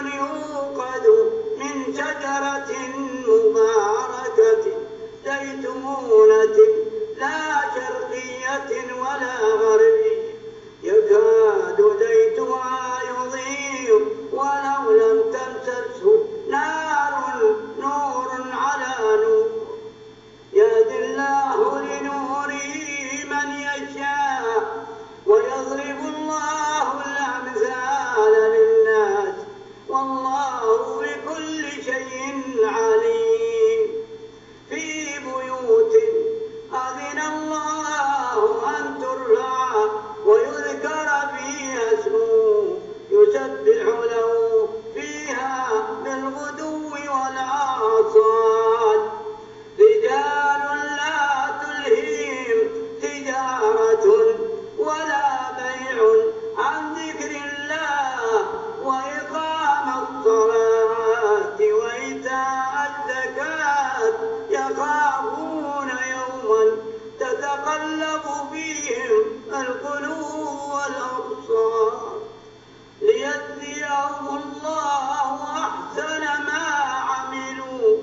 يوقد من شجرة مباركة زيتونة لا شرقية ولا غربية يكاد زيتها يضيء ولو لم تمسسه نار نور على نور يهدي الله لنوره من يشاء ويضرب الله الأمثال للناس والله بكل شيء عليم. في بيوت أذن الله أن ترفع ويذكر فيها اسمه يسبح له فيها بالغدو والآصال رجال لا تلهيهم تجارة ولا بيع عن ذكر الله وإقام الصلاة وإيتاء الزكاة يخافون يوما تتقلب فيهم القلوب والأبصار ليجزيهم الله أحسن ما عملوا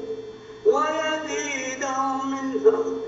ويزيدهم من فضله